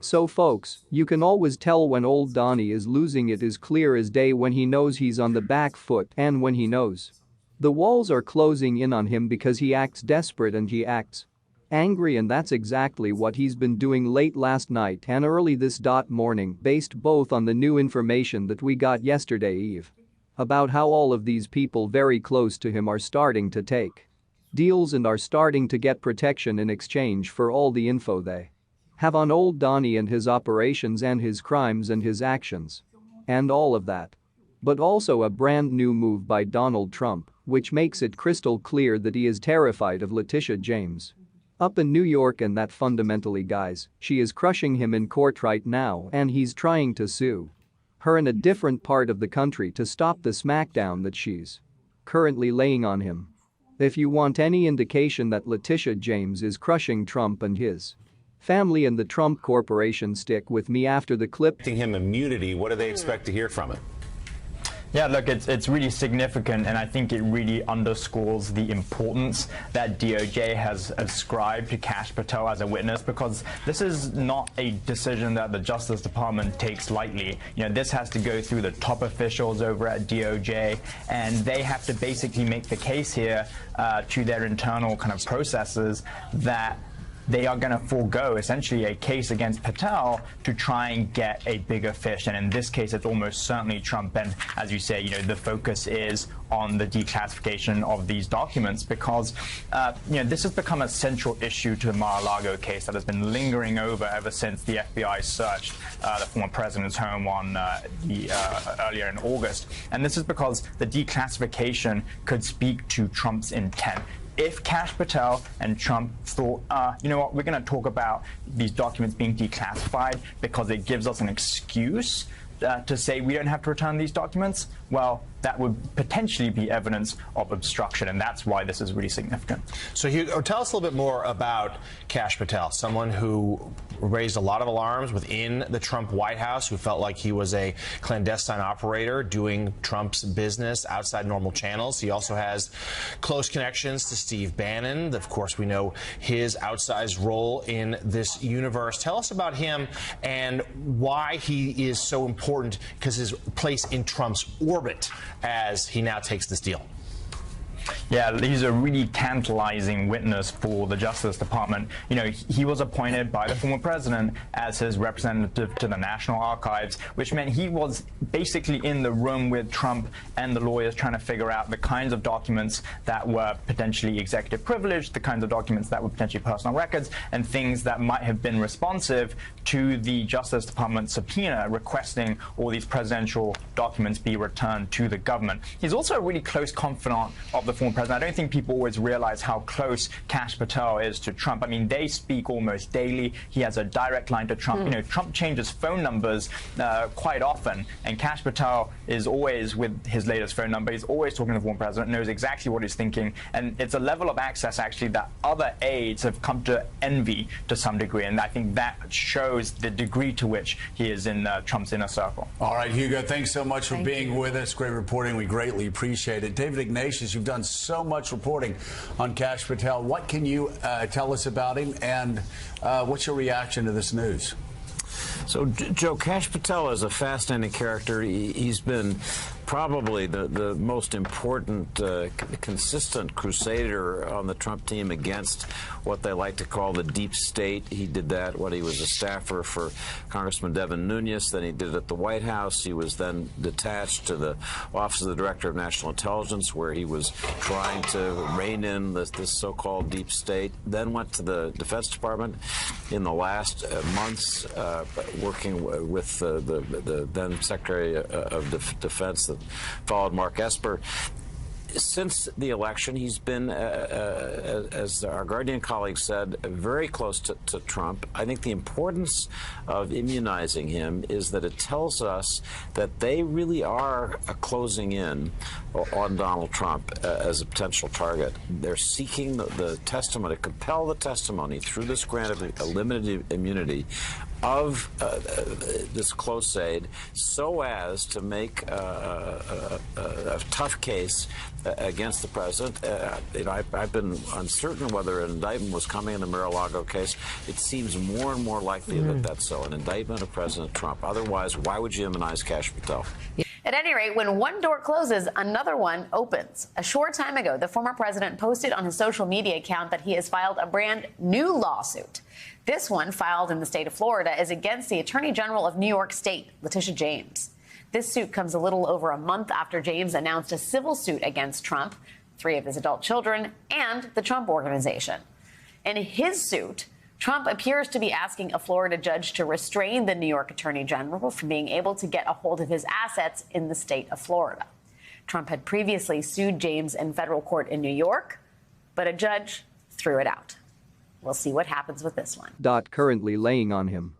So folks, you can always tell when old Donnie is losing it as clear as day when he knows he's on the back foot and when he knows the walls are closing in on him because he acts desperate and he acts angry, and that's exactly what he's been doing late last night and early this morning, based both on the new information that we got yesterday eve about how all of these people very close to him are starting to take deals and are starting to get protection in exchange for all the info they have on old Donnie and his operations and his crimes and his actions. And all of that. But also a brand new move by Donald Trump, which makes it crystal clear that he is terrified of Letitia James up in New York, and that fundamentally, guys, she is crushing him in court right now and he's trying to sue her in a different part of the country to stop the smackdown that she's currently laying on him. If you want any indication that Letitia James is crushing Trump and his family and the Trump Corporation, stick with me after the clip. Granting him immunity, what do they expect to hear from it? Yeah, look, it's really significant, and I think it really underscores the importance that DOJ has ascribed to Kash Patel as a witness, because this is not a decision that the Justice Department takes lightly. You know, this has to go through the top officials over at DOJ, and they have to basically make the case here to their internal kind of processes that they are going to forego essentially a case against Patel to try and get a bigger fish. And in this case, it's almost certainly Trump. And as you say, you know, the focus is on the declassification of these documents because, you know, this has become a central issue to the Mar-a-Lago case that has been lingering over ever since the FBI searched the former president's home on earlier in August. And this is because the declassification could speak to Trump's intent. If Kash Patel and Trump thought, you know what, we're going to talk about these documents being declassified because it gives us an excuse to say we don't have to return these documents, well, that would potentially be evidence of obstruction, and that's why this is really significant. So, Hugo, tell us a little bit more about Kash Patel, someone who raised a lot of alarms within the Trump White House, who felt like he was a clandestine operator doing Trump's business outside normal channels. He also has close connections to Steve Bannon. Of course, we know his outsized role in this universe. Tell us about him and why he is so important, because his place in Trump's orbit as he now takes this deal. Yeah, he's a really tantalizing witness for the Justice Department. You know, he was appointed by the former president as his representative to the National Archives, which meant he was basically in the room with Trump and the lawyers trying to figure out the kinds of documents that were potentially executive privileged, the kinds of documents that were potentially personal records, and things that might have been responsive to the Justice Department subpoena requesting all these presidential documents be returned to the government. He's also a really close confidant of the former president. I don't think people always realize how close Kash Patel is to Trump. I mean, they speak almost daily. He has a direct line to Trump. You know, Trump changes phone numbers quite often, and Kash Patel is always with his latest phone number. He's always talking to the former president, knows exactly what he's thinking, and it's a level of access actually that other aides have come to envy to some degree, and I think that shows the degree to which he is in Trump's inner circle. All right, Hugo, thanks so much for being with us. Great reporting. We greatly appreciate it. David Ignatius, you've done so much reporting on Kash Patel. What can you tell us about him, and what's your reaction to this news? So, Joe, Kash Patel is a fascinating character. He's been probably the most important consistent crusader on the Trump team against what they like to call the deep state. He did that when he was a staffer for Congressman Devin Nunes. Then he did it at the White House. He was then detached to the Office of the Director of National Intelligence, where he was trying to rein in this so-called deep state. Then went to the Defense Department in the last months, working with the then Secretary of Defense that followed Mark Esper. Since the election, he's been, as our Guardian colleague said, very close to Trump. I think the importance of immunizing him is that it tells us that they really are closing in on Donald Trump as a potential target. They're seeking the testimony, compel the testimony through this grant of limited immunity of this close aid so as to make a tough case against the president. I've been uncertain whether an indictment was coming in the Mar-a-Lago case. It seems more and more likely that that's so, an indictment of President Trump. Otherwise, why would you immunize Kash Patel? At any rate, when one door closes, another one opens. A short time ago, the former president posted on his social media account that he has filed a brand new lawsuit. This one, filed in the state of Florida, is against the Attorney General of New York State, Letitia James. This suit comes a little over a month after James announced a civil suit against Trump, 3 of his adult children, and the Trump Organization. In his suit, Trump appears to be asking a Florida judge to restrain the New York Attorney General from being able to get a hold of his assets in the state of Florida. Trump had previously sued James in federal court in New York, but a judge threw it out. We'll see what happens with this one. Currently laying on him.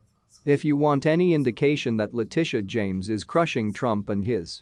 If you want any indication that Letitia James is crushing Trump and his